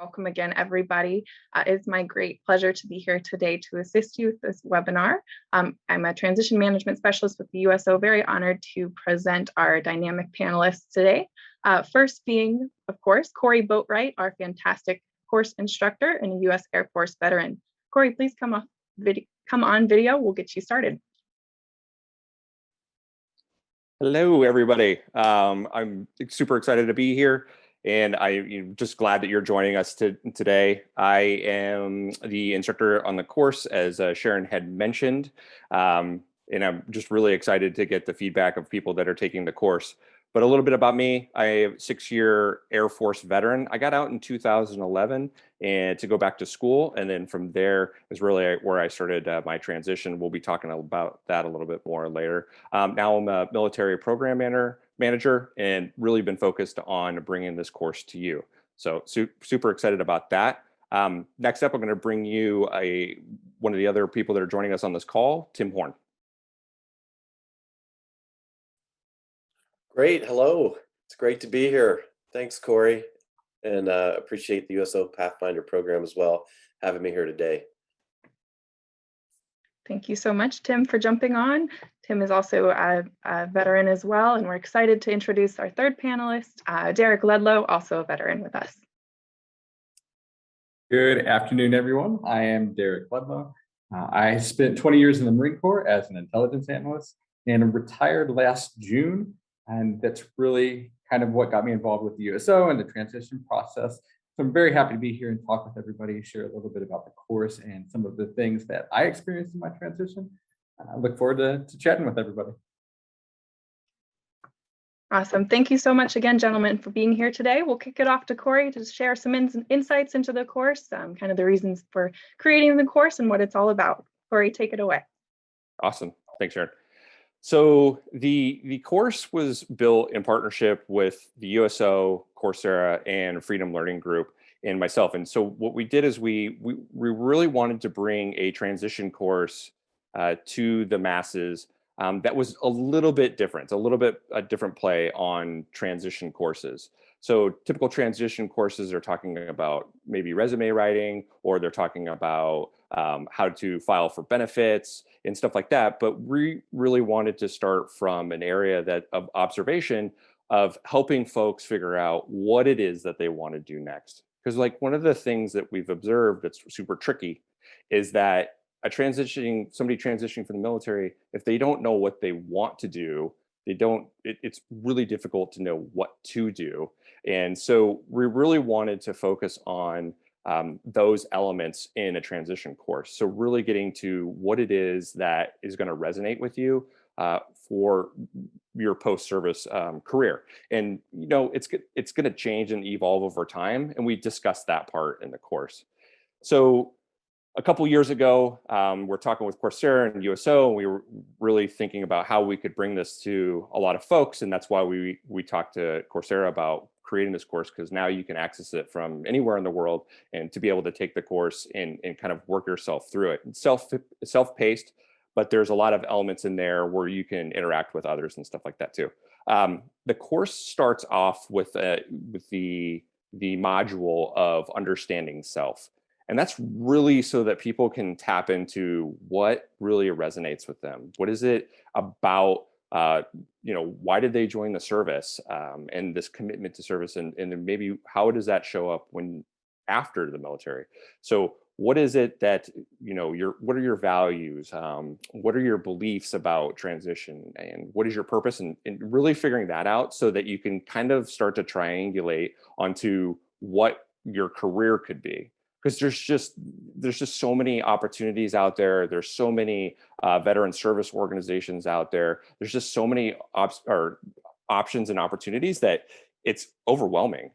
Welcome again, everybody. It's my great pleasure to be here today to assist you with this webinar. I'm a transition management specialist with the USO, very honored to present our dynamic panelists today. First being, of course, Cory Boatwright, our fantastic course instructor and a U.S. Air Force veteran. Cory, please come on video. We'll get you started. Hello, everybody. I'm super excited to be here, and I'm just glad that you're joining us today. I am the instructor on the course, as Sharon had mentioned, and I'm just really excited to get the feedback of people that are taking the course. But a little bit about me: I am a 6-year Air Force veteran. I got out in 2011 and to go back to school, and then from there is really where I started my transition. We'll be talking about that a little bit more later. Now I'm a military program manager and really been focused on bringing this course to you. So super excited about that. Next up, I'm going to bring you one of the other people that are joining us on this call, Tim Horn. Great. Hello. It's great to be here. Thanks, Cory, and appreciate the Uso Pathfinder Program as well, having me here today. Thank you so much, Tim, for jumping on. Tim is also a veteran as well, and we're excited to introduce our third panelist, Derek Ludlow, also a veteran with us. Good afternoon, everyone. I am Derek Ludlow. I spent 20 years in the Marine Corps as an intelligence analyst and retired last June. And that's really kind of what got me involved with the USO and the transition process. So I'm very happy to be here and talk with everybody, share a little bit about the course and some of the things that I experienced in my transition. I look forward to chatting with everybody. Awesome. Thank you so much again, gentlemen, for being here today. We'll kick it off to Cory to share some insights into the course, kind of the reasons for creating the course and what it's all about. Cory, take it away. Awesome. Thanks, Sharon. So the course was built in partnership with the USO, Coursera, and Freedom Learning Group and myself. And so what we did is we really wanted to bring a transition course to the masses that was a little bit different, a different play on transition courses. So typical transition courses are talking about maybe resume writing, or they're talking about how to file for benefits and stuff like that. But we really wanted to start from an area of observation of helping folks figure out what it is that they want to do next. Because like one of the things that we've observed that's super tricky is that somebody transitioning from the military, if they don't know what they want to do, it's really difficult to know what to do. And so we really wanted to focus on those elements in a transition course. So really getting to what it is that is going to resonate with you for your post-service career. And, you know, it's going to change and evolve over time. And we discussed that part in the course. So a couple years ago, we're talking with Coursera and USO, and we were really thinking about how we could bring this to a lot of folks. And that's why we talked to Coursera about creating this course, because now you can access it from anywhere in the world and to be able to take the course and kind of work yourself through it. It's self-paced, but there's a lot of elements in there where you can interact with others and stuff like that too. The course starts off with the module of understanding self. And that's really so that people can tap into what really resonates with them. What is it about, why did they join the service, and this commitment to service, and then maybe how does that show up after the military? So what is it that, what are your values? What are your beliefs about transition, and what is your purpose? And really figuring that out so that you can kind of start to triangulate onto what your career could be. Because there's just so many opportunities out there. There's so many veteran service organizations out there. There's just so many options and opportunities that it's overwhelming.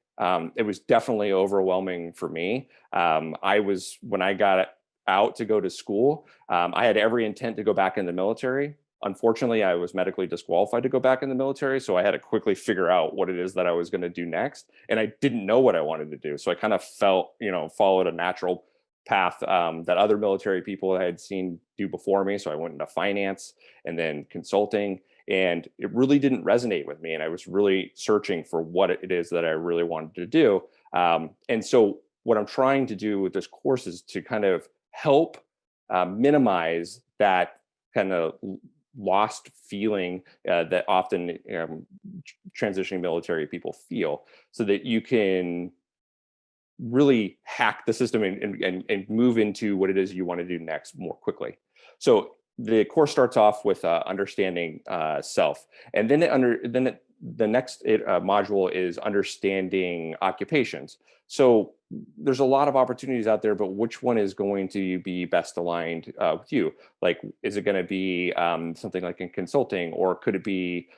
It was definitely overwhelming for me. When I got out to go to school, I had every intent to go back in the military. Unfortunately, I was medically disqualified to go back in the military, so I had to quickly figure out what it is that I was going to do next. And I didn't know what I wanted to do. So I kind of followed a natural path that other military people I had seen do before me. So I went into finance and then consulting, and it really didn't resonate with me. And I was really searching for what it is that I really wanted to do. And so what I'm trying to do with this course is to kind of help minimize that kind of lost feeling that often transitioning military people feel, so that you can really hack the system and move into what it is you want to do next more quickly. So the course starts off with understanding self, and then the next module is understanding occupations. So there's a lot of opportunities out there, but which one is going to be best aligned with you? Like, is it going to be something like in consulting, or could it be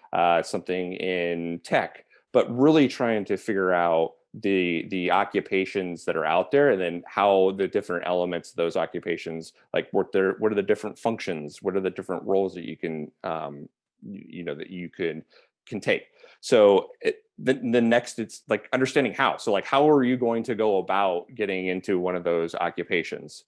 something in tech? But really trying to figure out the occupations that are out there, and then how the different elements of those occupations, like what are the different functions, what are the different roles that you can that you can take. So the next, it's like understanding how. So like, how are you going to go about getting into one of those occupations,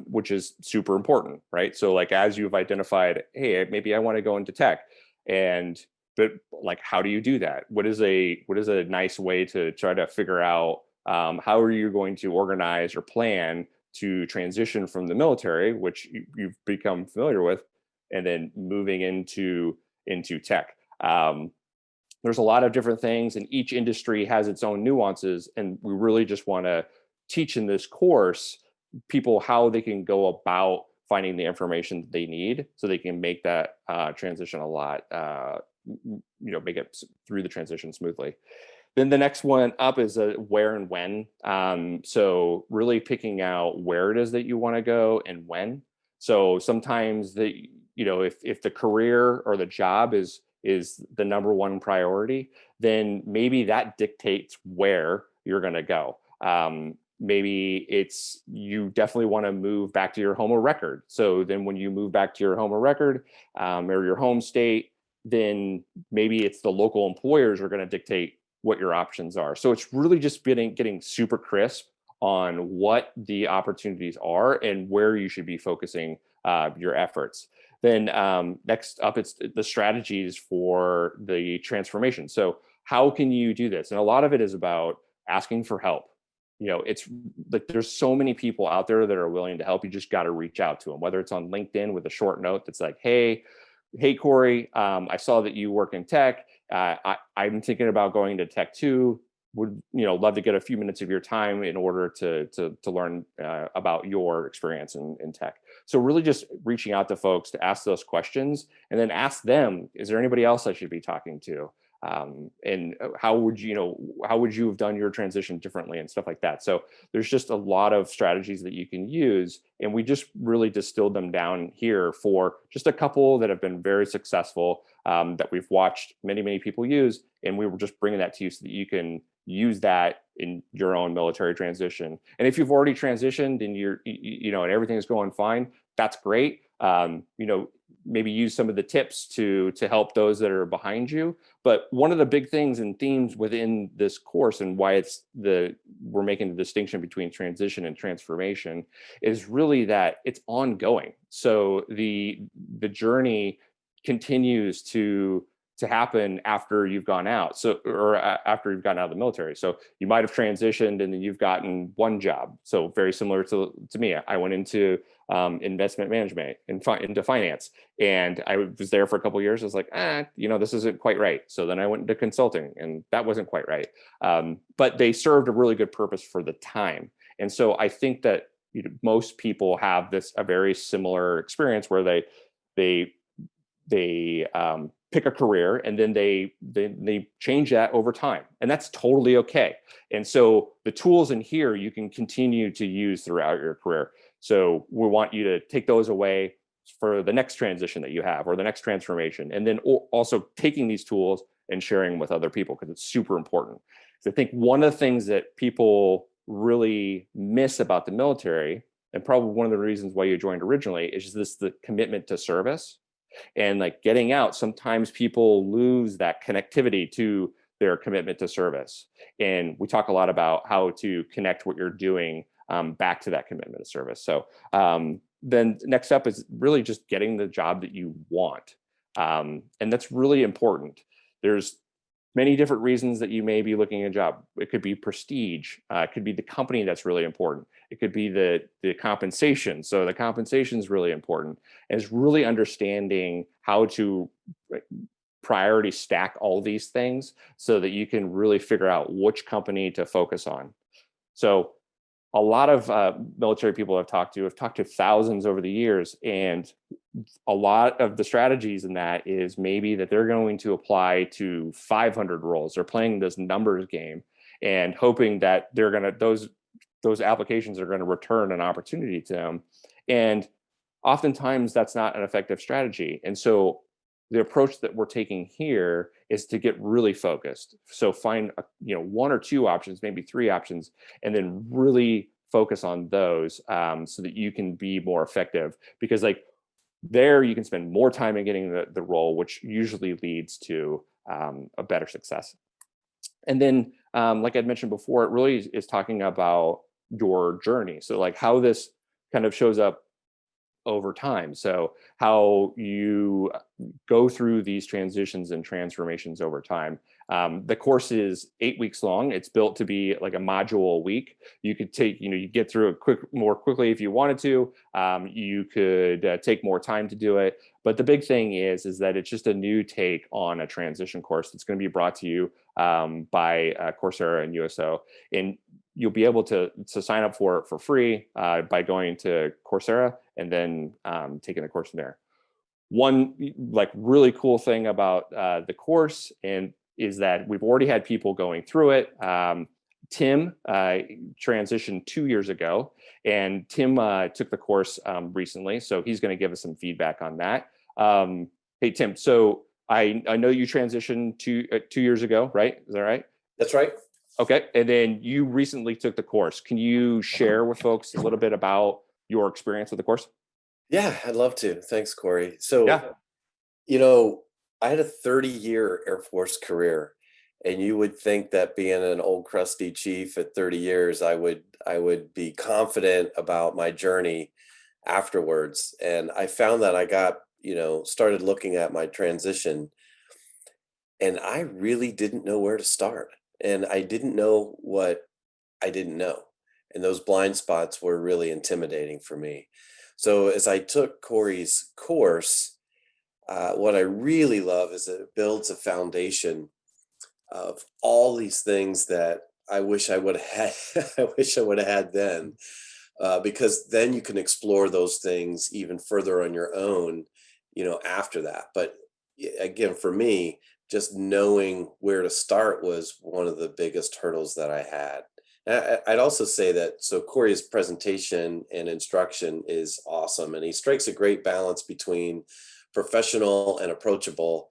which is super important, right? So like, as you've identified, hey, maybe I want to go into tech, but like, how do you do that? What is a nice way to try to figure out how are you going to organize or plan to transition from the military, which you've become familiar with, and then moving into tech. There's a lot of different things, and each industry has its own nuances, and we really just want to teach in this course people how they can go about finding the information that they need, so they can make that transition a lot make it through the transition smoothly. Then the next one up is a where and when. So really picking out where it is that you want to go and when. So sometimes if the career or the job is the number one priority, then maybe that dictates where you're going to go. Maybe it's, you definitely want to move back to your home of record. So then when you move back to your home of record or your home state, then maybe it's the local employers are going to dictate what your options are. So it's really just getting super crisp on what the opportunities are and where you should be focusing your efforts. Then next up, it's the strategies for the transformation. So how can you do this? And a lot of it is about asking for help. It's like, there's so many people out there that are willing to help. You just got to reach out to them, whether it's on LinkedIn with a short note that's like, hey, Cory, I saw that you work in tech. I'm thinking about going to tech too. Would love to get a few minutes of your time in order to learn about your experience in tech. So really just reaching out to folks to ask those questions, and then ask them, is there anybody else I should be talking to? And how would you have done your transition differently, and stuff like that. So there's just a lot of strategies that you can use, and we just really distilled them down here for just a couple that have been very successful, that we've watched many people use, and we were just bringing that to you so that you can use that in your own military transition. And if you've already transitioned and and everything is going fine, that's great. Maybe use some of the tips to help those that are behind you. But one of the big things and themes within this course, and why we're making the distinction between transition and transformation, is really that it's ongoing. So the journey continues to happen after you've gone out. Or after you've gotten out of the military. So you might have transitioned and then you've gotten one job. So very similar to me. I went into investment management and into finance, and I was there for a couple of years. I was like, this isn't quite right. So then I went into consulting, and that wasn't quite right. But they served a really good purpose for the time. And so I think that most people have a very similar experience where they pick a career, and then they change that over time, and that's totally okay. And so the tools in here you can continue to use throughout your career. So we want you to take those away for the next transition that you have, or the next transformation, and then also taking these tools and sharing with other people, because it's super important. So I think one of the things that people really miss about the military, and probably one of the reasons why you joined originally, is just the commitment to service. And like getting out, sometimes people lose that connectivity to their commitment to service. And we talk a lot about how to connect what you're doing back to that commitment to service. So then next up is really just getting the job that you want. And that's really important. There's many different reasons that you may be looking at a job. It could be prestige. It could be the company that's really important. It could be the compensation. So the compensation is really important. And it's really understanding how to priority stack all these things so that you can really figure out which company to focus on. So a lot of military people I've talked to thousands over the years, and a lot of the strategies in that is maybe that they're going to apply to 500 roles. They're playing this numbers game and hoping that they're going to those applications are going to return an opportunity to them. And oftentimes that's not an effective strategy. And so the approach that we're taking here is to get really focused. So find one or two options, maybe three options, and then really focus on those so that you can be more effective. Because like there, you can spend more time in getting the role, which usually leads to a better success. And then, like I'd mentioned before, it really is talking about your journey. So like how this kind of shows up over time. So how you go through these transitions and transformations over time. The course is 8 weeks long. It's built to be like a module a week. You could take, you get through it more quickly if you wanted to. You could take more time to do it. But the big thing is that it's just a new take on a transition course that's going to be brought to you by Coursera and USO. And you'll be able to sign up for it for free by going to Coursera and then taking the course from there. One like really cool thing about the course is that we've already had people going through it. Tim transitioned 2 years ago, and Tim took the course recently, so he's going to give us some feedback on that. Hey, Tim, so I know you transitioned 2 years ago, right? Is that right? That's right. Okay, and then you recently took the course. Can you share with folks a little bit about your experience with the course? Yeah, I'd love to. Thanks, Cory. So, Yeah. I had a 30-year Air Force career, and you would think that being an old crusty chief at 30 years, I would be confident about my journey afterwards. And I found that I got, started looking at my transition, and I really didn't know where to start. And I didn't know what I didn't know. And those blind spots were really intimidating for me. So as I took Cory's course, what I really love is that it builds a foundation of all these things that I wish I would have had. I wish I would have had then, because then you can explore those things even further on your own, after that. But again, for me, just knowing where to start was one of the biggest hurdles that I had. I'd also say that, so Cory's presentation and instruction is awesome, and he strikes a great balance between professional and approachable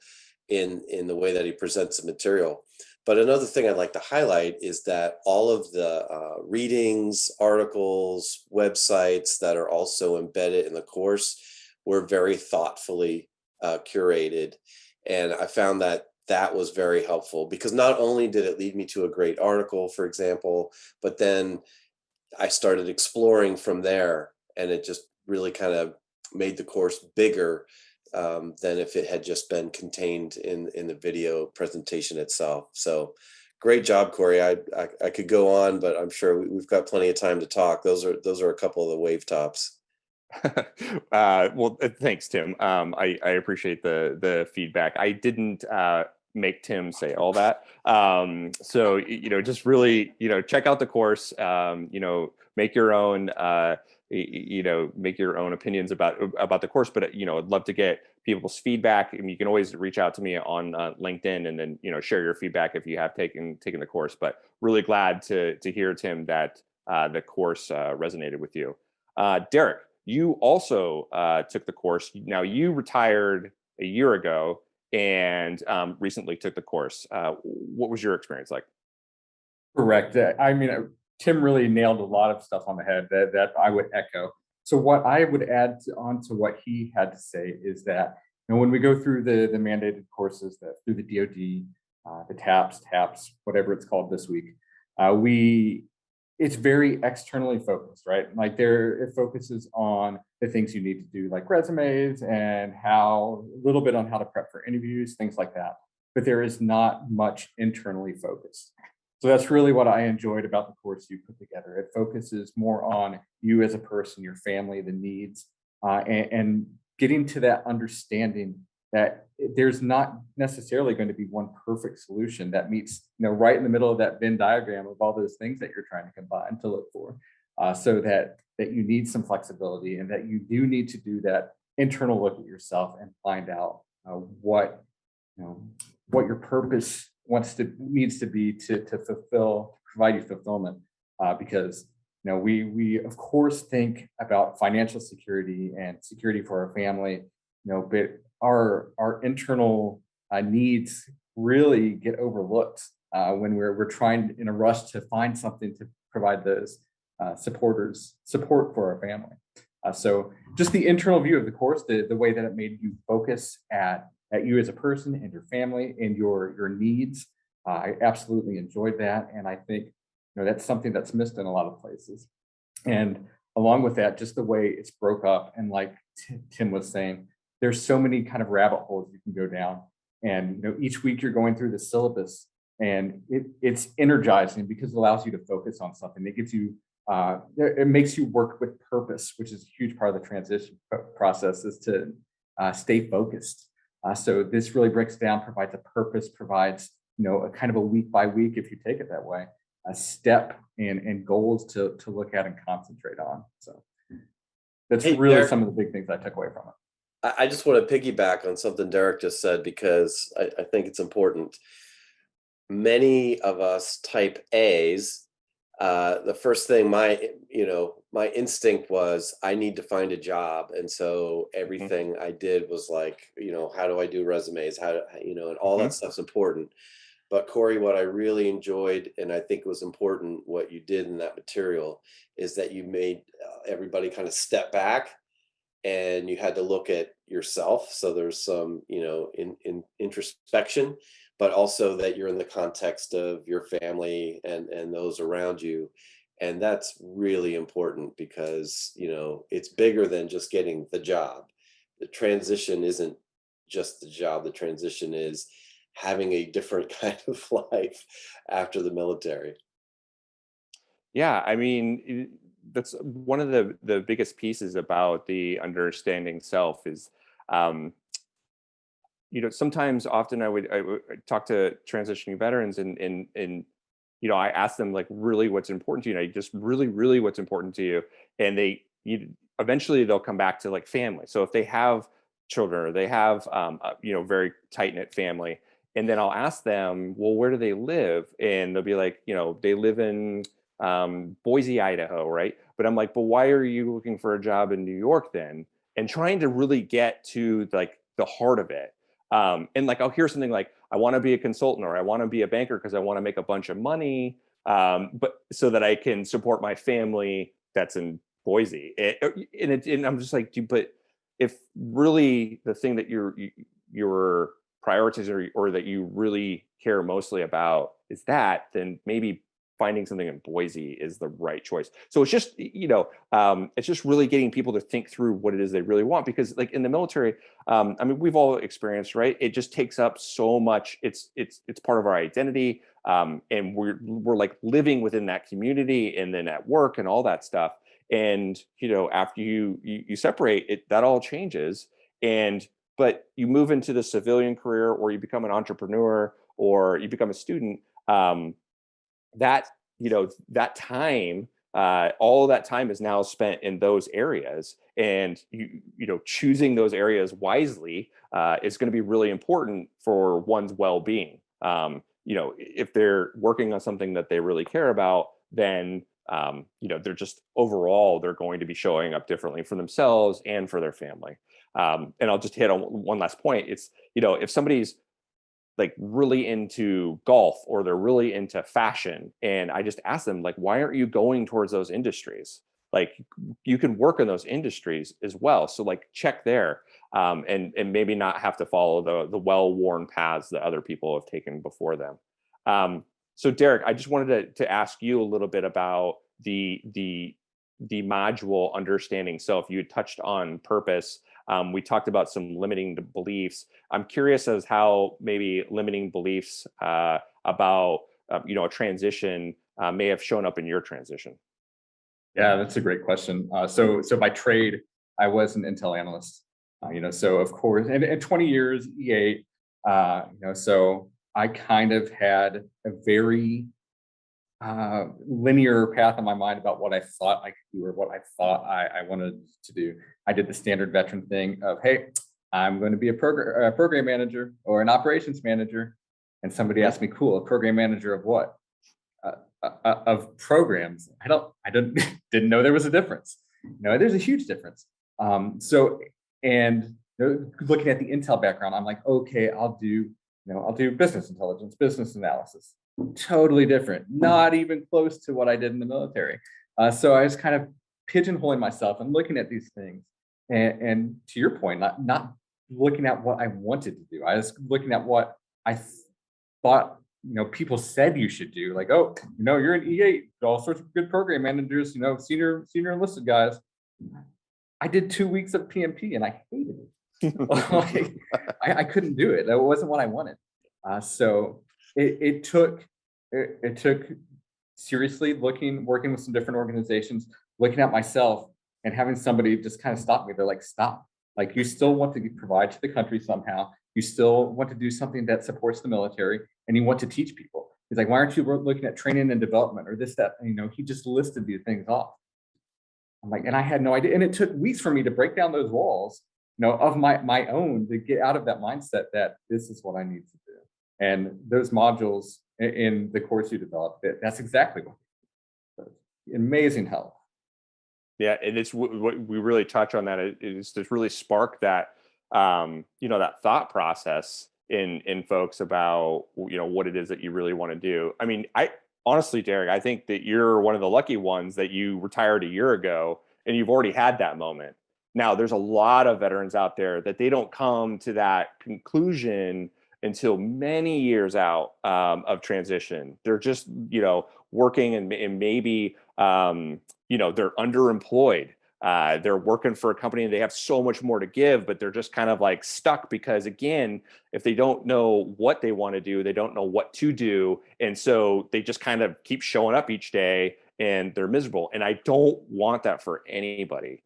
in the way that he presents the material. But another thing I'd like to highlight is that all of the readings, articles, websites that are also embedded in the course were very thoughtfully curated. And I found that was very helpful, because not only did it lead me to a great article, for example, but then I started exploring from there, and it just really kind of made the course bigger than if it had just been contained in the video presentation itself. So great job, Cory. I could go on, but I'm sure we've got plenty of time to talk. Those are a couple of the wave tops. Well, thanks, Tim. I appreciate the feedback. I didn't make Tim say all that. So, just really, check out the course, make your own, make your own opinions about the course. But, I'd love to get people's feedback. And you can always reach out to me on LinkedIn and then, share your feedback if you have taken the course. But really glad to hear, Tim, that the course resonated with you. Derek, you also took the course. Now, you retired a year ago and recently took the course. What was your experience like? Correct. I mean, Tim really nailed a lot of stuff on the head that I would echo. So what I would add on to what he had to say is that, when we go through the mandated courses through the DoD, the TAPS, whatever it's called this week, it's very externally focused, right? Like it focuses on the things you need to do, like resumes and a little bit on how to prep for interviews, things like that. but there is not much internally focused. So that's really what I enjoyed about the course you put together. It focuses more on you as a person, your family, the needs, and getting to that understanding that there's not necessarily going to be one perfect solution that meets, right in the middle of that Venn diagram of all those things that you're trying to combine to look for. So that you need some flexibility, and that you do need to do that internal look at yourself and find out what your purpose needs to be to provide you fulfillment. Because we of course think about financial security and security for our family, but our internal needs really get overlooked when we're trying in a rush to find something to provide those support for our family. So just the internal view of the course, the way that it made you focus at you as a person and your family and your needs, I absolutely enjoyed that. And I think that's something that's missed in a lot of places. And along with that, just the way it's broke up, and like Tim was saying, there's so many kind of rabbit holes you can go down. And each week you're going through the syllabus, and it's energizing because it allows you to focus on something. It gives you it makes you work with purpose, which is a huge part of the transition process, is to stay focused. So this really breaks down, provides a purpose, provides a kind of a week by week, if you take it that way, a step and goals to look at and concentrate on. So that's really Derek, some of the big things I took away from it. I just want to piggyback on something Derek just said, because I think it's important. Many of us type A's, the first thing my instinct was, I need to find a job. And so everything I did was like, how do I do resumes? And all that stuff's important. But Cory, what I really enjoyed, and I think was important, what you did in that material, is that you made everybody kind of step back, and you had to look at yourself. So there's some, in introspection, but also that you're in the context of your family and those around you. And that's really important, because, it's bigger than just getting the job. The transition isn't just the job. The transition is having a different kind of life after the military. Yeah, I mean, that's one of the biggest pieces about the understanding self is, sometimes often I would talk to transitioning veterans, and I ask them, like, really what's important to you, just really what's important to you, and eventually they'll come back to like family. So if they have children, or they have very tight-knit family, and then I'll ask them, well, where do they live? And they'll be like, they live in Boise, Idaho, right? But I'm like, but why are you looking for a job in New York then? And trying to really get to like the heart of it. And like, I'll hear something like, I want to be a consultant, or I want to be a banker because I want to make a bunch of money, but so that I can support my family that's in Boise. And I'm just like, but if really the thing that you're prioritizing, or that you really care mostly about is that, then maybe finding something in Boise is the right choice. So it's just, it's just really getting people to think through what it is they really want. Because like in the military, we've all experienced, right? It just takes up so much. It's part of our identity. And we're like living within that community, and then at work and all that stuff. And, after you separate it, that all changes. But you move into the civilian career, or you become an entrepreneur, or you become a student, that time, all of that time is now spent in those areas. And choosing those areas wisely is going to be really important for one's well-being. If they're working on something that they really care about, then they're just overall, they're going to be showing up differently for themselves and for their family. And I'll just hit on one last point. It's, if somebody's like really into golf, or they're really into fashion, and I just ask them, like, why aren't you going towards those industries? Like, you can work in those industries as well. So like, check there, and maybe not have to follow the well-worn paths that other people have taken before them. So Derek, I just wanted to ask you a little bit about the module Understanding Self. You had touched on purpose, We talked about some limiting beliefs. I'm curious as how maybe limiting beliefs about a transition may have shown up in your transition. Yeah, that's a great question. So by trade, I was an Intel analyst. So of course, and 20 years E8. So I kind of had a very linear path in my mind about what I thought I could do or what I thought I wanted to do. I did the standard veteran thing of, hey, I'm going to be a program manager or an operations manager. And somebody asked me, cool, a program manager of what? Of programs. I didn't know there was a difference. There's a huge difference. Looking at the Intel background, I'm like, okay, I'll do business intelligence, business analysis. Totally different, not even close to what I did in the military. So I was kind of pigeonholing myself and looking at these things. And to your point, not looking at what I wanted to do. I was looking at what I thought people said you should do. Like, oh, you're an E8, all sorts of good program managers, senior enlisted guys. I did 2 weeks of PMP and I hated it. I couldn't do it. That wasn't what I wanted. So it took seriously working with some different organizations, looking at myself and having somebody just kind of stop me. They're like, stop. Like, you still want to provide to the country somehow. You still want to do something that supports the military, and you want to teach people. He's like, why aren't you looking at training and development or this, that? He just listed these things off. I'm like, and I had no idea. And it took weeks for me to break down those walls, of my own, to get out of that mindset that this is what I need to do. And those modules in the course you developed, that's exactly what. Amazing help. Yeah, and it's what we really touch on that is to really spark that that thought process in folks about what it is that you really want to do. I mean, I honestly, Derek, I think that you're one of the lucky ones that you retired a year ago and you've already had that moment. Now, there's a lot of veterans out there that they don't come to that conclusion until many years out of transition. They're just working and maybe they're underemployed. They're working for a company and they have so much more to give, but they're just kind of like stuck because, again, if they don't know what they want to do, they don't know what to do. And so they just kind of keep showing up each day and they're miserable. And I don't want that for anybody.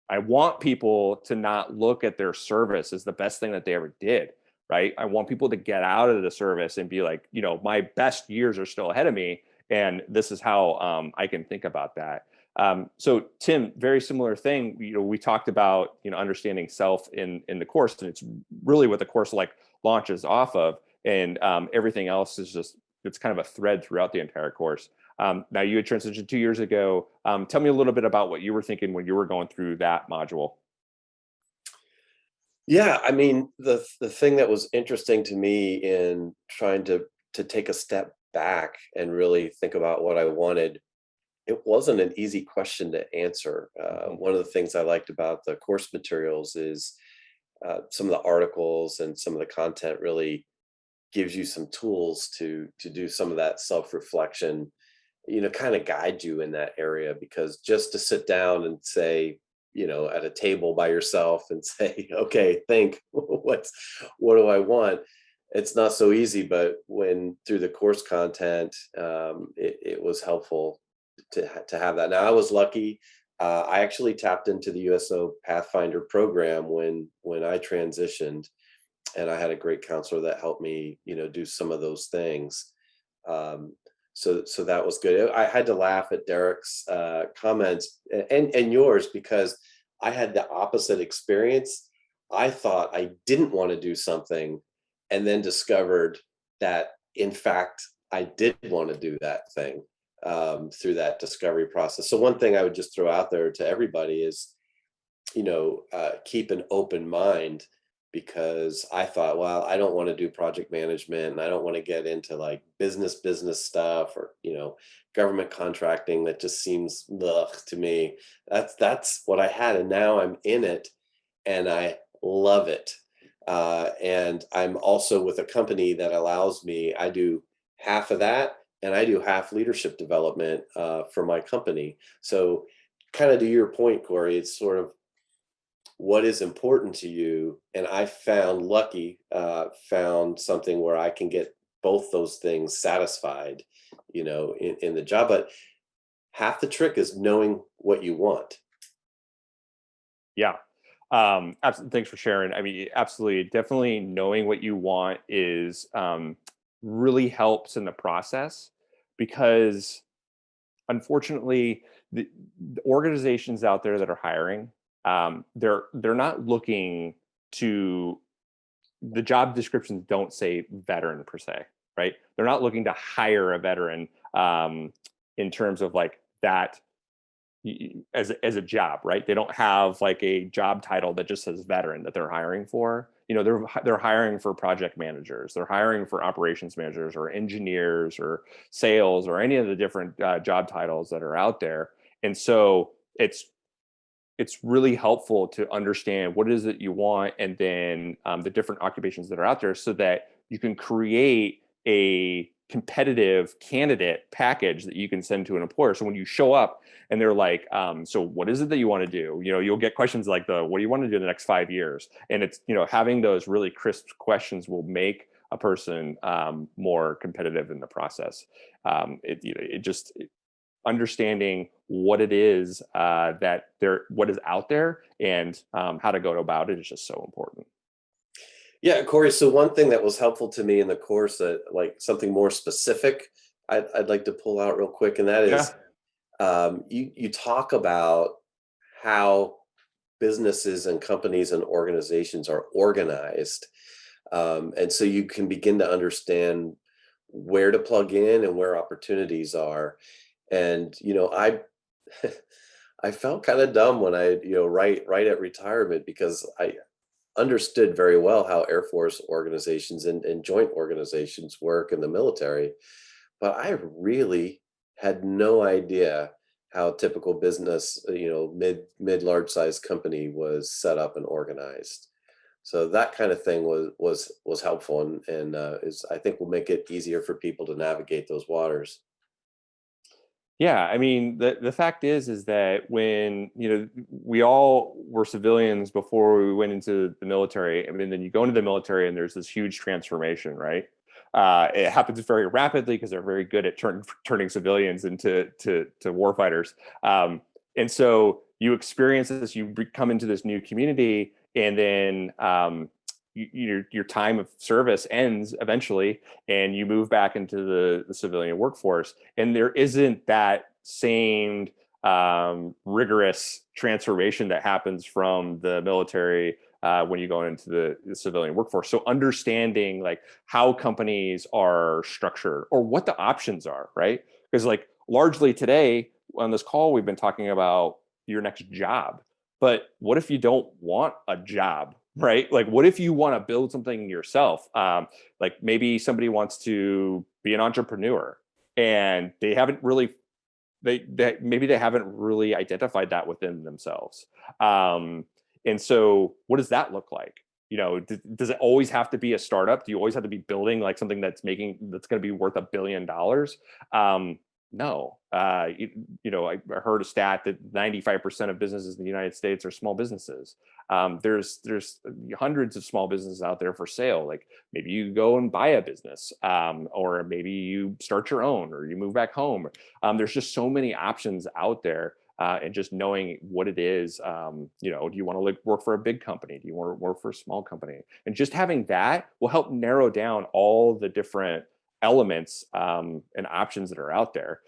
I want people to not look at their service as the best thing that they ever did, right? I want people to get out of the service and be like, my best years are still ahead of me. And this is how I can think about that. So Tim, very similar thing. We talked about understanding self in the course, and it's really what the course launches off of, and everything else is just it's kind of a thread throughout the entire course. Now you had transitioned 2 years ago. Tell me a little bit about what you were thinking when you were going through that module. Yeah, I mean, the thing that was interesting to me in trying to take a step back and really think about what I wanted, it wasn't an easy question to answer. One of the things I liked about the course materials is some of the articles and some of the content really gives you some tools to do some of that self-reflection, kind of guide you in that area. Because just to sit down and say, at a table by yourself and say, okay, think what do I want? It's not so easy, but when through the course content, it was helpful to have that. Now, I was lucky. I actually tapped into the Uso Pathfinder Program when I transitioned, and I had a great counselor that helped me, do some of those things. So that was good. I had to laugh at Derek's comments and yours, because I had the opposite experience. I thought I didn't want to do something, and then discovered that, in fact, I did want to do that thing through that discovery process. So one thing I would just throw out there to everybody is, keep an open mind, because I thought, well, I don't want to do project management and I don't want to get into like business stuff or, government contracting. That just seems ugh to me. That's what I had. And now I'm in it and I love it. And I'm also with a company that allows me, I do half of that and I do half leadership development for my company. So kind of to your point, Cory, it's sort of what is important to you. And I found found something where I can get both those things satisfied, in the job. But half the trick is knowing what you want. Yeah. Absolutely. Thanks for sharing. I mean, absolutely. Definitely knowing what you want is really helps in the process, because unfortunately, the organizations out there that are hiring, they're not looking to, the job descriptions don't say veteran per se, right? They're not looking to hire a veteran in terms of like that as a job, right? They don't have like a job title that just says veteran that they're hiring for. They're hiring for project managers, they're hiring for operations managers or engineers or sales or any of the different job titles that are out there. And so it's really helpful to understand what it is that you want, and then the different occupations that are out there, so that you can create a competitive candidate package that you can send to an employer. So when you show up and they're like, so what is it that you want to do? You'll get questions like what do you want to do in the next 5 years? And it's, having those really crisp questions will make a person more competitive in the process. Understanding what it is what is out there, and how to go about it is just so important. Yeah, Corey. So one thing that was helpful to me in the course, that like something more specific, I'd like to pull out real quick, and that is, you talk about how businesses and companies and organizations are organized, and so you can begin to understand where to plug in and where opportunities are. And I I felt kind of dumb when I, right at retirement, because I understood very well how Air Force organizations and joint organizations work in the military, but I really had no idea how a typical business, mid large size company was set up and organized. So that kind of thing was helpful, and is, I think, will make it easier for people to navigate those waters. Yeah, I mean, the fact is that when, we all were civilians before we went into the military. I mean, then you go into the military and there's this huge transformation, right? It happens very rapidly because they're very good at turning civilians into warfighters. And so you experience this, you come into this new community, and then your time of service ends eventually, and you move back into the civilian workforce, and there isn't that same rigorous transformation that happens from the military when you go into the civilian workforce. So understanding like how companies are structured or what the options are, right? Because like largely today on this call, we've been talking about your next job. But what if you don't want a job, right? Like, what if you want to build something yourself? Like maybe somebody wants to be an entrepreneur, and they haven't really, maybe they haven't really identified that within themselves. And so what does that look like? Does it always have to be a startup? Do you always have to be building like something that's going to be worth $1 billion? No. I heard a stat that 95% of businesses in the United States are small businesses. There's hundreds of small businesses out there for sale. Like maybe you go and buy a business, or maybe you start your own, or you move back home. There's just so many options out there. And just knowing what it is, do you want to work for a big company? Do you want to work for a small company? And just having that will help narrow down all the different elements and options that are out there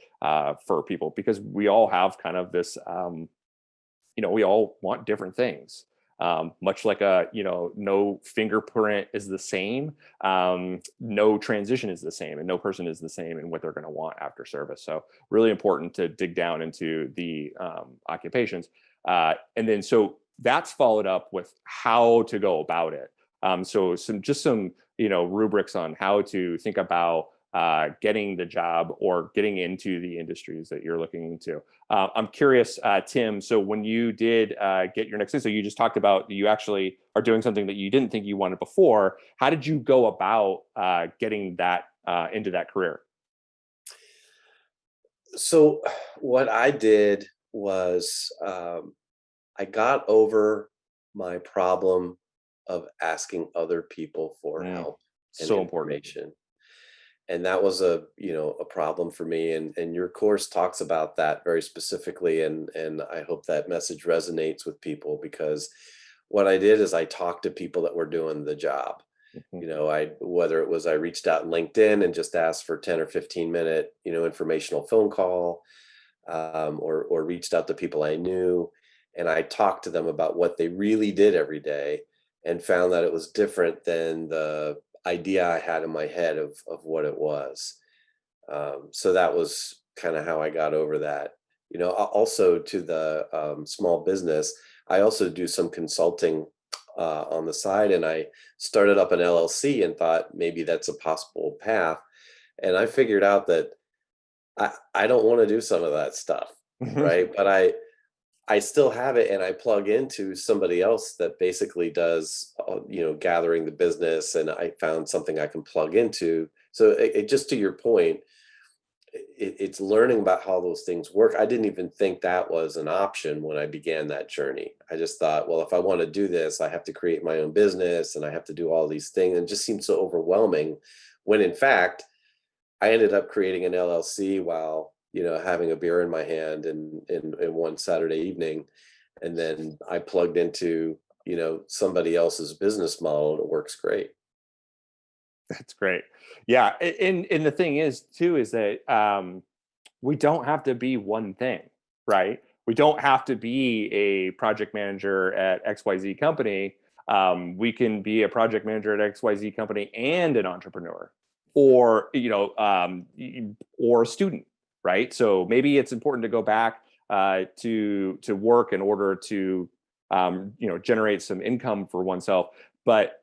for people, because we all have kind of this, we all want different things. Much like no fingerprint is the same, no transition is the same, and no person is the same in what they're going to want after service. So really important to dig down into the occupations. And then so that's followed up with how to go about it. So some rubrics on how to think about getting the job or getting into the industries that you're looking into. I'm curious, Tim, so when you did get your next thing, so you just talked about you actually are doing something that you didn't think you wanted before. How did you go about getting that into that career? So what I did was, I got over my problem of asking other people for Mm, help and so important. information. And that was a, a problem for me. And your course talks about that very specifically. And I hope that message resonates with people, because what I did is I talked to people that were doing the job. Mhm. Whether it was I reached out in LinkedIn and just asked for 10 or 15-minute, informational phone call, or reached out to people I knew, and I talked to them about what they really did every day, and found that it was different than the idea I had in my head of what it was. So that was kind of how I got over that. Also to the small business, I also do some consulting on the side, and I started up an LLC and thought maybe that's a possible path. And I figured out that I don't want to do some of that stuff, right? But I still have it, and I plug into somebody else that basically does, gathering the business, and I found something I can plug into. So it just to your point, it's learning about how those things work. I didn't even think that was an option when I began that journey. I just thought, well, if I want to do this, I have to create my own business and I have to do all these things. And it just seemed so overwhelming, when in fact, I ended up creating an LLC while, having a beer in my hand in one Saturday evening. And then I plugged into, somebody else's business model, and it works great. That's great. Yeah, and the thing is too is that we don't have to be one thing, right? We don't have to be a project manager at XYZ company. We can be a project manager at XYZ company and an entrepreneur, or or a student, right? So maybe it's important to go back to work in order to generate some income for oneself, but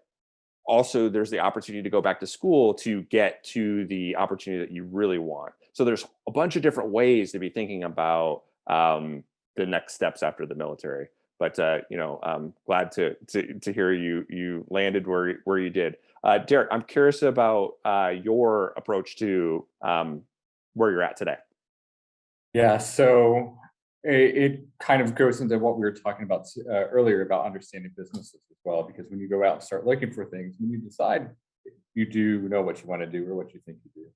also there's the opportunity to go back to school to get to the opportunity that you really want. So there's a bunch of different ways to be thinking about the next steps after the military. But I'm glad to hear you landed where you did. Derek, I'm curious about your approach to where you're at today. Yeah, so it kind of goes into what we were talking about earlier about understanding businesses as well, because when you go out and start looking for things, when you decide you do know what you want to do or what you think you do,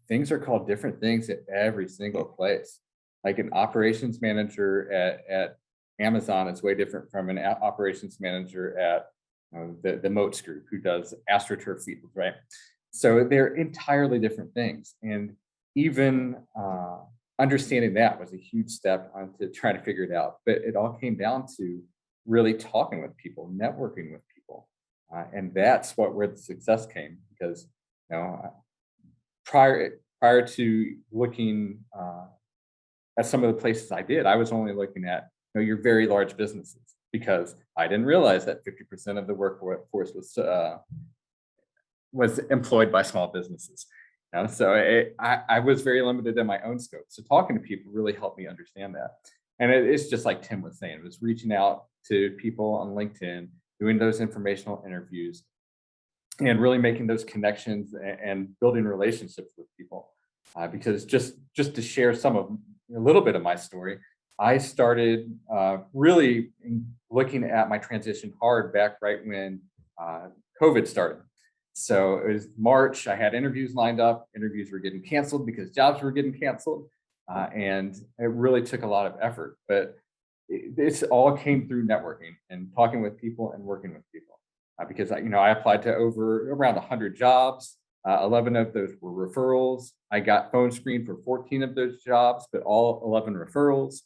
things are called different things at every single place. Like an operations manager at Amazon is way different from an operations manager at the Moats Group, who does AstroTurf fields, right? So they're entirely different things. And even understanding that was a huge step onto trying to figure it out. But it all came down to really talking with people, networking with people. And that's where the success came, because prior to looking at some of the places I did, I was only looking at your very large businesses, because I didn't realize that 50% of the workforce was employed by small businesses. So I was very limited in my own scope. So talking to people really helped me understand that. And it's just like Tim was saying, it was reaching out to people on LinkedIn, doing those informational interviews, and really making those connections and building relationships with people. Because just to share a little bit of my story, I started really looking at my transition hard back right when COVID started. So it was March. I had interviews lined up. Interviews were getting canceled because jobs were getting canceled. And it really took a lot of effort. But this all came through networking and talking with people and working with people. Because I applied to around 100 jobs. 11 of those were referrals. I got phone screened for 14 of those jobs, but all 11 referrals.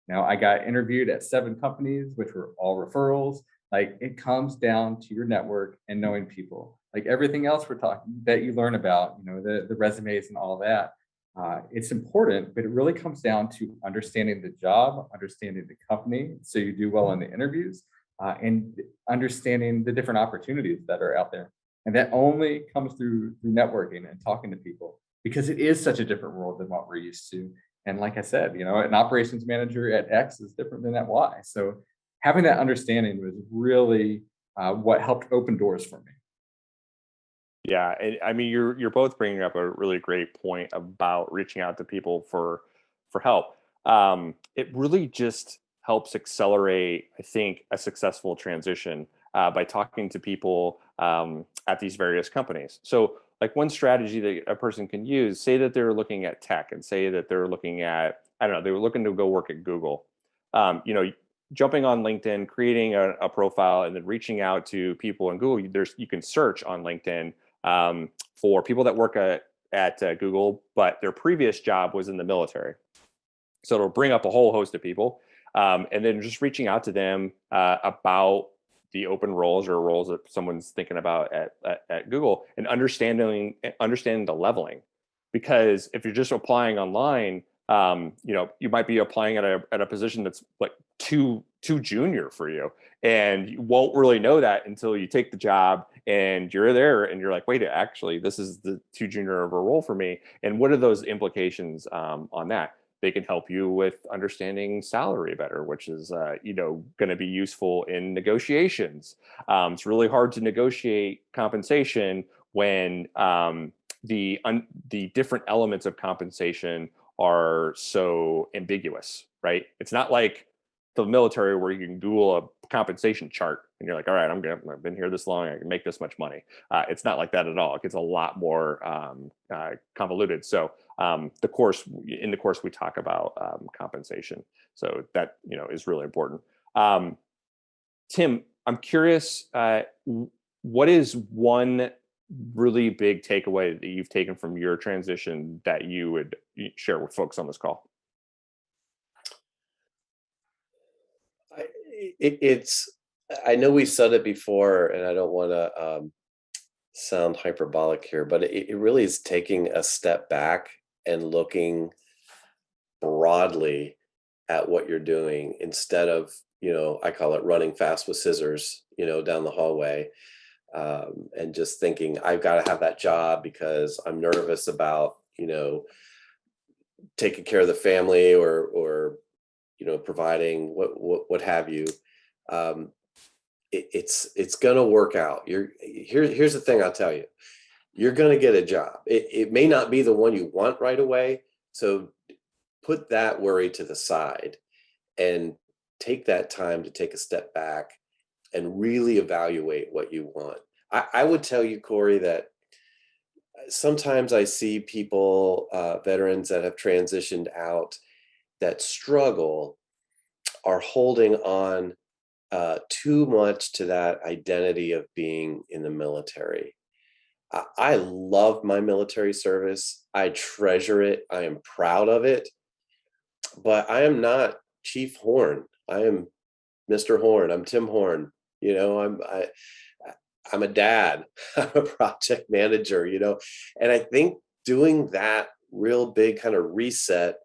Now I got interviewed at 7 companies, which were all referrals. Like, it comes down to your network and knowing people. Like everything else we're talking that you learn about, the resumes and all that. It's important, but it really comes down to understanding the job, understanding the company, so you do well in the interviews, and understanding the different opportunities that are out there. And that only comes through networking and talking to people, because it is such a different world than what we're used to. And like I said, an operations manager at X is different than at Y. So having that understanding was really what helped open doors for me. Yeah, and I mean, you're both bringing up a really great point about reaching out to people for help. It really just helps accelerate, I think, a successful transition by talking to people at these various companies. So like one strategy that a person can use, say that they're looking at tech and say that they're looking at, I don't know, they were looking to go work at Google. Jumping on LinkedIn, creating a profile, and then reaching out to people in Google. You can search on LinkedIn for people that work at Google, but their previous job was in the military. So it'll bring up a whole host of people, and then just reaching out to them about the open roles or roles that someone's thinking about at Google, and understanding the leveling. Because if you're just applying online, you might be applying at a position that's like too junior for you, and you won't really know that until you take the job and you're there and you're like, wait, actually, this is the too junior of a role for me. And what are those implications on that? They can help you with understanding salary better, which is going to be useful in negotiations. It's really hard to negotiate compensation when the different elements of compensation are so ambiguous, right? It's not like the military where you can Google a compensation chart and you're like, all right, I've been here this long, I can make this much money. It's not like that at all. It gets a lot more convoluted. So in the course we talk about compensation. So that is really important. Tim, I'm curious, what is one really big takeaway that you've taken from your transition that you would share with folks on this call? I know we said it before, and I don't want to sound hyperbolic here, but it really is taking a step back and looking broadly at what you're doing instead of, I call it running fast with scissors, down the hallway, and just thinking I've got to have that job because I'm nervous about, taking care of the family or providing what have you. It's gonna work out. Here's the thing I'll tell you. You're gonna get a job. It may not be the one you want right away. So put that worry to the side and take that time to take a step back and really evaluate what you want. I would tell you, Cory, that sometimes I see people, veterans that have transitioned out, that struggle are holding on too much to that identity of being in the military. I love my military service. I treasure it. I am proud of it. But I am not Chief Horn. I am Mr. Horn. I'm Tim Horn. I'm a dad. I'm a project manager. And I think doing that real big kind of reset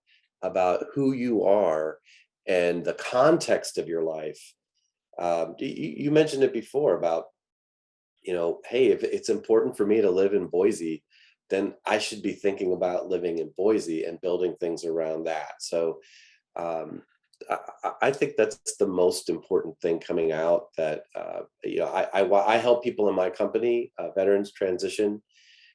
about who you are and the context of your life. You mentioned it before about, hey, if it's important for me to live in Boise, then I should be thinking about living in Boise and building things around that. So I think that's the most important thing coming out, that, I help people in my company, veterans transition,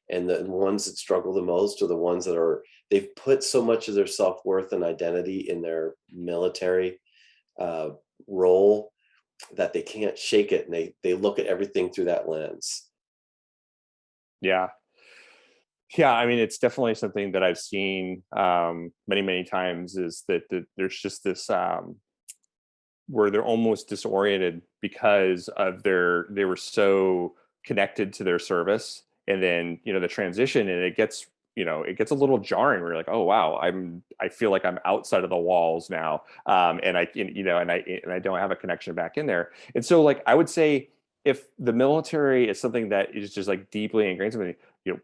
and the ones that struggle the most are the ones that they've put so much of their self-worth and identity in their military role that they can't shake it, and they look at everything through that lens. Yeah. I mean, it's definitely something that I've seen many times, is that there's just this where they're almost disoriented because of they were so connected to their service, and then the transition, and it gets a little jarring where you're like, oh wow, I feel like I'm outside of the walls now, and I don't have a connection back in there. And so, like, I would say, if the military is something that is just like deeply ingrained in something,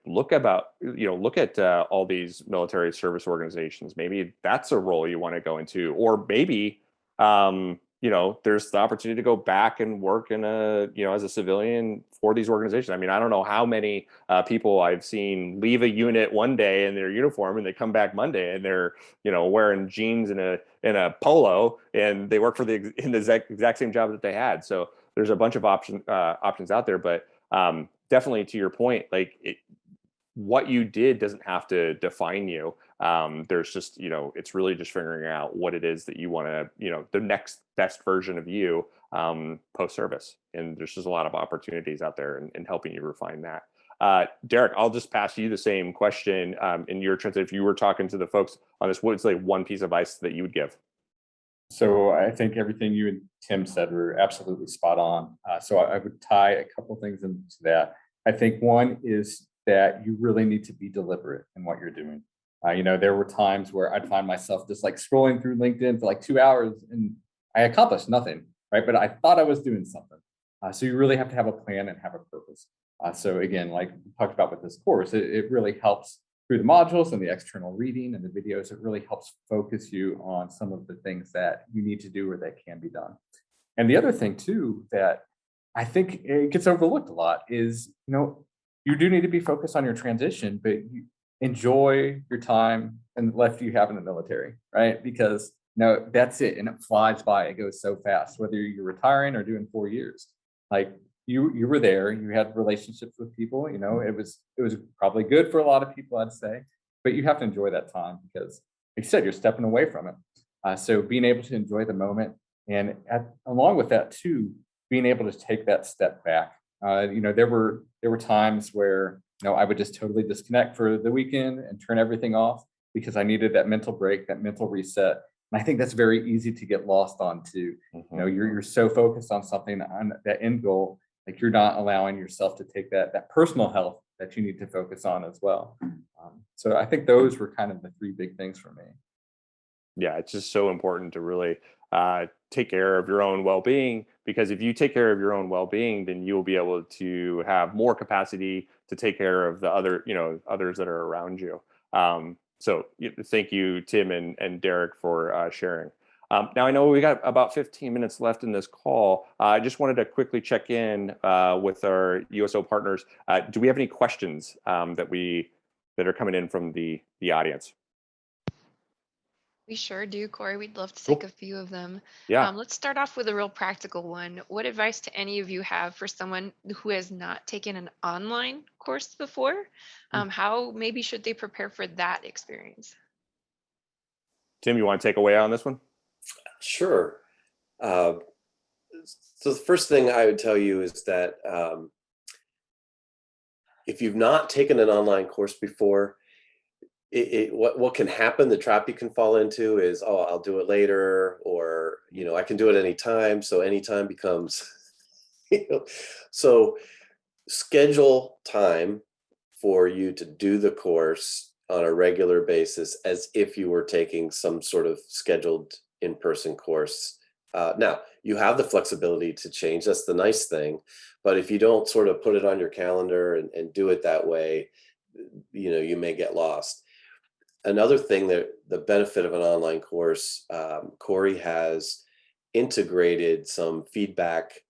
look at all these military service organizations. Maybe that's a role you want to go into, or maybe there's the opportunity to go back and work in as a civilian for these organizations. I mean, I don't know how many people I've seen leave a unit one day in their uniform and they come back Monday and they're, wearing jeans and a polo, and they work in the exact same job that they had. So there's a bunch of options out there, but definitely to your point, like what you did doesn't have to define you. There's just, it's really just figuring out what it is that you want to, the next best version of you post-service. And there's just a lot of opportunities out there in helping you refine that. Derek, I'll just pass you the same question in your transit. If you were talking to the folks on this, what's like one piece of advice that you would give? So I think everything you and Tim said were absolutely spot on. So I would tie a couple things into that. I think one is that you really need to be deliberate in what you're doing. There were times where I'd find myself just like scrolling through LinkedIn for like 2 hours and I accomplished nothing, right? But I thought I was doing something. So you really have to have a plan and have a purpose. So again, like we talked about with this course, it really helps through the modules and the external reading and the videos. It really helps focus you on some of the things that you need to do or that can be done. And the other thing too, that I think it gets overlooked a lot is, you do need to be focused on your transition, but you enjoy your time and left you have in the military, right? Because that's it. And it flies by, it goes so fast, whether you're retiring or doing 4 years. Like you were there, you had relationships with people, it was probably good for a lot of people, I'd say, but you have to enjoy that time because like you said, you're stepping away from it. So being able to enjoy the moment and along with that too, being able to take that step back. There were times where, I would just totally disconnect for the weekend and turn everything off because I needed that mental break, that mental reset. And I think that's very easy to get lost on too. You're so focused on something, on that end goal, like you're not allowing yourself to take that personal health that you need to focus on as well. So I think those were kind of the 3 big things for me. Yeah, it's just so important to really take care of your own well-being, because if you take care of your own well-being, then you'll be able to have more capacity to take care of the other, others that are around you. So thank you, Tim and Derek, for sharing. Now, I know we got about 15 minutes left in this call. I just wanted to quickly check in with our USO partners. Do we have any questions that are coming in from the audience? We sure do, Cory. We'd love to Cool. take a few of them. Yeah. Let's start off with a real practical one. What advice do any of you have for someone who has not taken an online course before? How maybe should they prepare for that experience? Tim, you want to take away on this one? Sure. So the first thing I would tell you is that if you've not taken an online course before, what can happen, the trap you can fall into is, oh, I'll do it later, or I can do it anytime. So anytime becomes, so schedule time for you to do the course on a regular basis as if you were taking some sort of scheduled in-person course. Now, you have the flexibility to change. That's the nice thing. But if you don't sort of put it on your calendar and do it that way, you may get lost. Another thing, that the benefit of an online course, Cory has integrated some feedback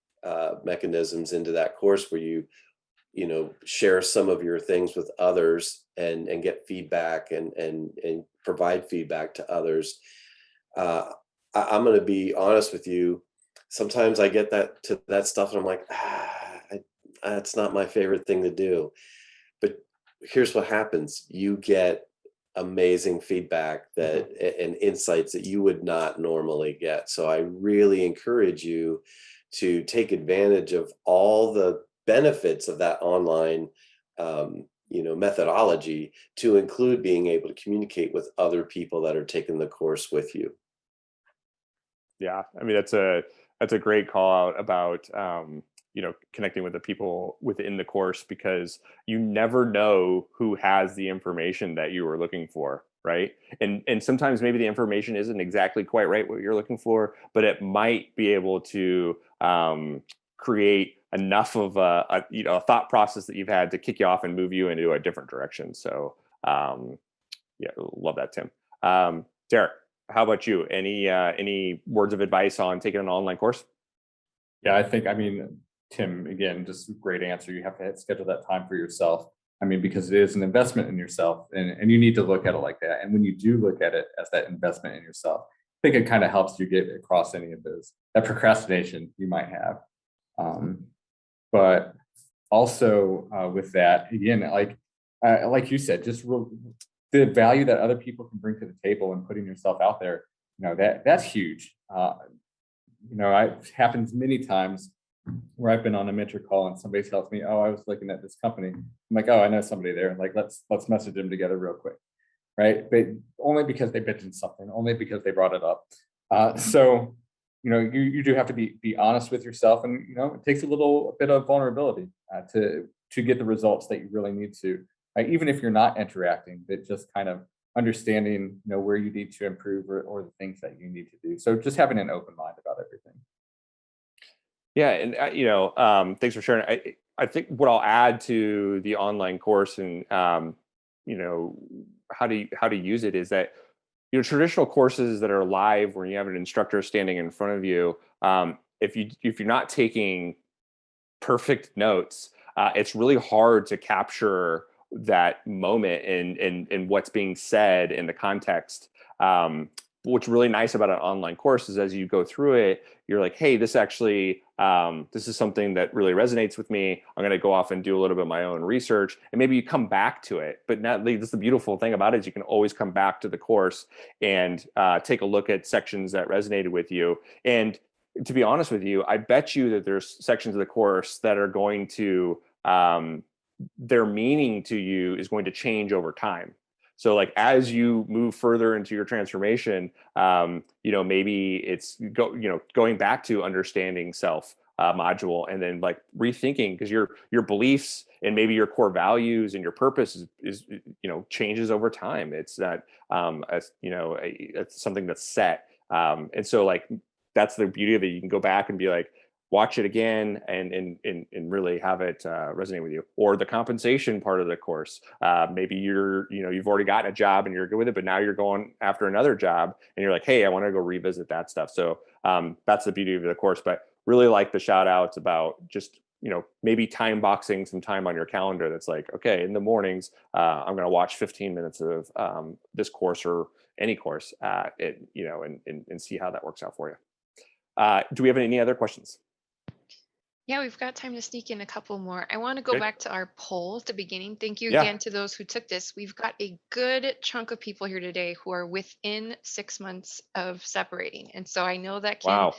mechanisms into that course where you share some of your things with others and get feedback and provide feedback to others. I'm going to be honest with you. Sometimes I get that stuff and I'm like, that's not my favorite thing to do. But here's what happens. You get amazing feedback and insights that you would not normally get. So I really encourage you to take advantage of all the benefits of that online methodology, to include being able to communicate with other people that are taking the course with you. Yeah, I mean, that's a great call out about connecting with the people within the course, because you never know who has the information that you were looking for, right? And sometimes maybe the information isn't exactly quite right what you're looking for, but it might be able to create enough of a thought process that you've had to kick you off and move you into a different direction. So yeah, love that, Tim. Derek, how about you? Any words of advice on taking an online course? Yeah, I think, Tim, again, just a great answer. You have to schedule that time for yourself. Because it is an investment in yourself, and you need to look at it like that. And when you do look at it as that investment in yourself, I think it kind of helps you get across any of that procrastination you might have. But also with that, again, like like you said, just the value that other people can bring to the table and putting yourself out there, that's huge. It happens many times where I've been on a mentor call and somebody tells me, oh, I was looking at this company. I'm like, oh, I know somebody there. Like, let's message them together real quick. Right. But only because they mentioned something, only because they brought it up. So, you do have to be honest with yourself, and, it takes a little bit of vulnerability to get the results that you really need to, even if you're not interacting, but just kind of understanding, where you need to improve or the things that you need to do. So just having an open mind about everything. Yeah, and thanks for sharing. I think what I'll add to the online course and how to use it is that traditional courses that are live where you have an instructor standing in front of you, if you're not taking perfect notes, it's really hard to capture that moment and what's being said in the context. What's really nice about an online course is as you go through it, you're like, hey, this actually, this is something that really resonates with me. I'm going to go off and do a little bit of my own research, and maybe you come back to it. But now, this the beautiful thing about it is you can always come back to the course and take a look at sections that resonated with you. And to be honest with you, I bet you that there's sections of the course that are going to, their meaning to you is going to change over time. So like as you move further into your transformation, maybe it's going back to understanding self module, and then like rethinking, because your beliefs and maybe your core values and your purpose is changes over time. It's not it's something that's set. And so like that's the beauty of it. You can go back and be like, watch it again and really have it resonate with you. Or the compensation part of the course. Maybe you've already gotten a job and you're good with it, but now you're going after another job and you're like, hey, I want to go revisit that stuff. So that's the beauty of the course. But really like the shout outs about just, maybe time boxing some time on your calendar. That's like, okay, in the mornings, I'm going to watch 15 minutes of this course or any course, and see how that works out for you. Do we have any other questions? Yeah, we've got time to sneak in a couple more. I want to go Okay. back to our poll at the beginning. Thank you Yeah. again to those who took this. We've got a good chunk of people here today who are within 6 months of separating. And so I know that can Wow.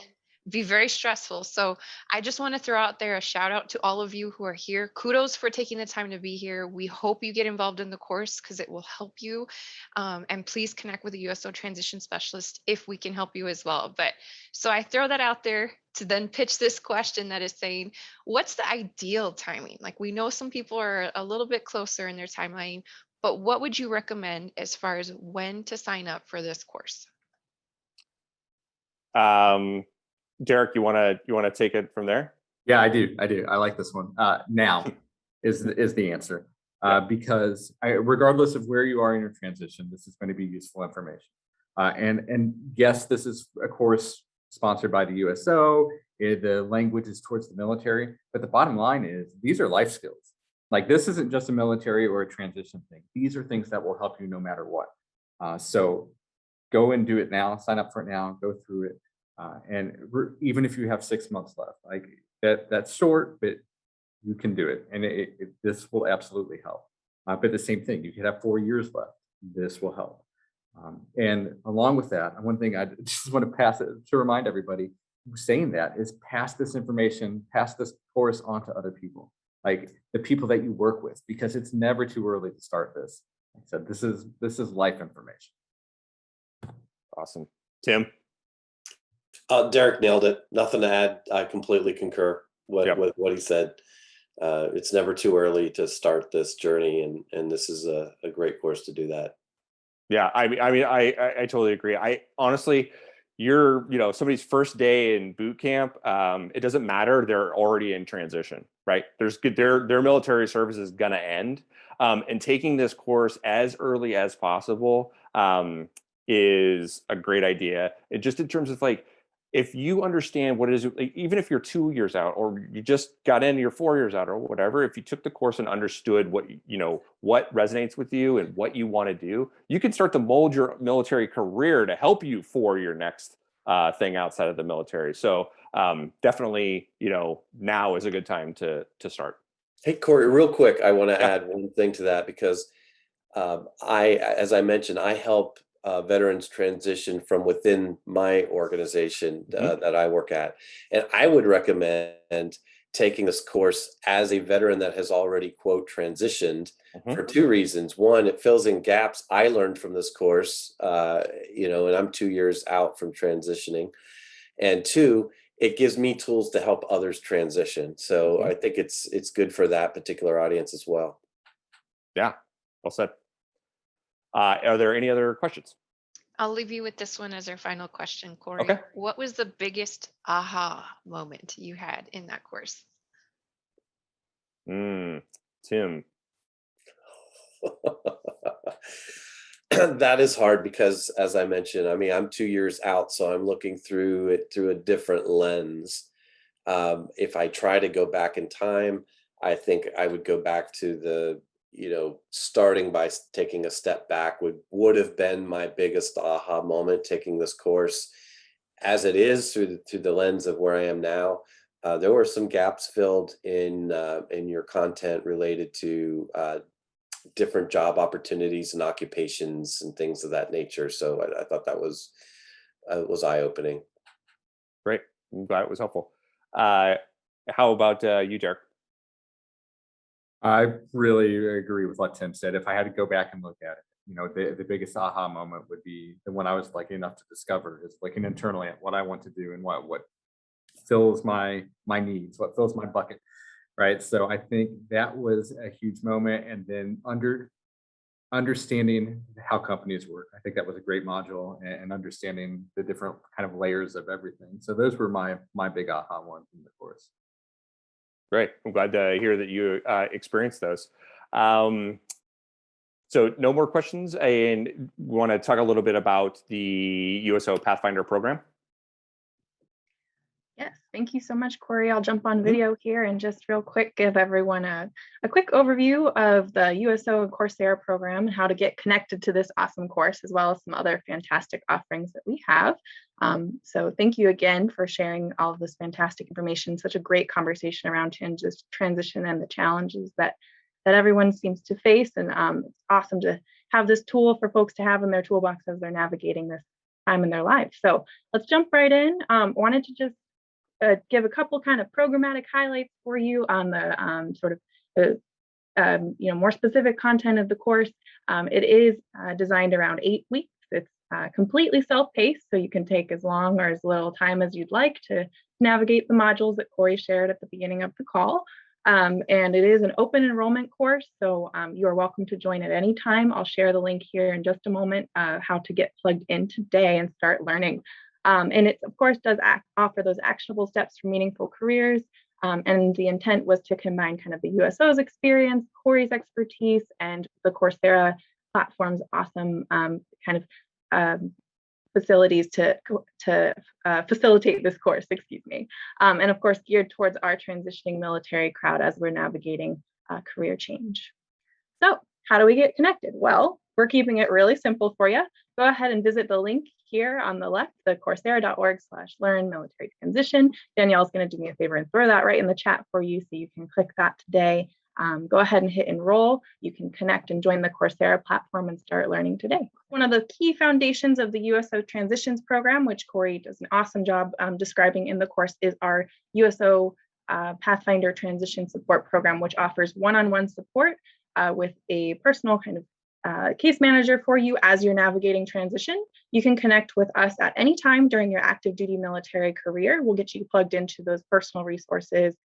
be very stressful. So I just want to throw out there a shout out to all of you who are here. Kudos for taking the time to be here. We hope you get involved in the course because it will help you. And please connect with a USO transition specialist if we can help you as well. But so I throw that out there to then pitch this question that is saying, what's the ideal timing? Like we know some people are a little bit closer in their timeline, but what would you recommend as far as when to sign up for this course? Derek, you wanna take it from there? Yeah, I do. I like this one. Now is the answer. Because regardless of where you are in your transition, this is going to be useful information. And yes, this is a course sponsored by the USO. The language is towards the military, but the bottom line is these are life skills. Like this isn't just a military or a transition thing. These are things that will help you no matter what. So go and do it now. Sign up for it now. Go through it. And even if you have 6 months left, like that's short, but you can do it. And this will absolutely help. But the same thing, you could have 4 years left. This will help. And along with that, one thing I just want to pass it to remind everybody saying that is pass this information, pass this course on to other people, like the people that you work with, because it's never too early to start this. Like I said, this is life information. Awesome. Tim? Derek nailed it. Nothing to add. I completely concur with what he said. It's never too early to start this journey, and this is a great course to do that. Yeah, I mean, I totally agree. I honestly, you're somebody's first day in boot camp. It doesn't matter; they're already in transition, right? Their military service is gonna end, and taking this course as early as possible is a great idea. It just in terms of like, if you understand what it is, like, even if you're 2 years out or you just got in, you're 4 years out or whatever, if you took the course and understood what resonates with you and what you want to do, you can start to mold your military career to help you for your next thing outside of the military. So definitely, now is a good time to start. Hey, Corey, real quick, I want to Yeah. add one thing to that because as I mentioned, I help veterans transition from within my organization Mhm. that I work at. And I would recommend taking this course as a veteran that has already, quote, transitioned Mhm. for two reasons. One, it fills in gaps I learned from this course, and I'm 2 years out from transitioning. And two, it gives me tools to help others transition. So Mhm. I think it's good for that particular audience as well. Yeah, well said. Are there any other questions? I'll leave you with this one as our final question, Corey. Okay. What was the biggest aha moment you had in that course? Tim. That is hard because, as I mentioned, I mean, I'm 2 years out, so I'm looking through it through a different lens. If I try to go back in time, I think I would go back to starting by taking a step back would have been my biggest aha moment. Taking this course, as it is through the lens of where I am now, there were some gaps filled in your content related to different job opportunities and occupations and things of that nature. So I thought that was eye opening. Great. I'm glad it was helpful. Uh, how about you, Derek? I really agree with what Tim said. If I had to go back and look at it, the biggest aha moment would be the one I was lucky enough to discover is looking internally at what I want to do and what fills my needs, what fills my bucket. Right. So I think that was a huge moment. And then understanding how companies work. I think that was a great module and understanding the different kind of layers of everything. So those were my big aha ones in the course. Great. I'm glad to hear that you experienced those. Um, so no more questions. And we want to talk a little bit about the USO Pathfinder program. Yes, thank you so much, Corey. I'll jump on Mhm. video here and just real quick give everyone a quick overview of the USO and Coursera program and how to get connected to this awesome course, as well as some other fantastic offerings that we have. So thank you again for sharing all of this fantastic information. Such a great conversation around transition and the challenges that everyone seems to face. And it's awesome to have this tool for folks to have in their toolbox as they're navigating this time in their life. So let's jump right in. Wanted to just give a couple kind of programmatic highlights for you on the sort of the more specific content of the course. It is designed around 8 weeks. It's completely self-paced, so you can take as long or as little time as you'd like to navigate the modules that Corey shared at the beginning of the call. And it is an open enrollment course, so you are welcome to join at any time. I'll share the link here in just a moment, how to get plugged in today and start learning. And it, of course, does offer those actionable steps for meaningful careers. And the intent was to combine kind of the USO's experience, Corey's expertise, and the Coursera platform's awesome kind of facilities to facilitate this course, excuse me. And of course, geared towards our transitioning military crowd as we're navigating career change. So how do we get connected? Well, we're keeping it really simple for you. Go ahead and visit the link here on the left, the coursera.org/learn military transition. Danielle's going to do me a favor and throw that right in the chat for you so you can click that today. Go ahead and hit enroll. You can connect and join the Coursera platform and start learning today. One of the key foundations of the USO Transitions program, which Cory does an awesome job describing in the course, is our USO Pathfinder Transition Support Program, which offers one-on-one support with a personal kind of case manager for you as you're navigating transition. You can connect with us at any time during your active duty military career. We'll get you plugged into those personal resources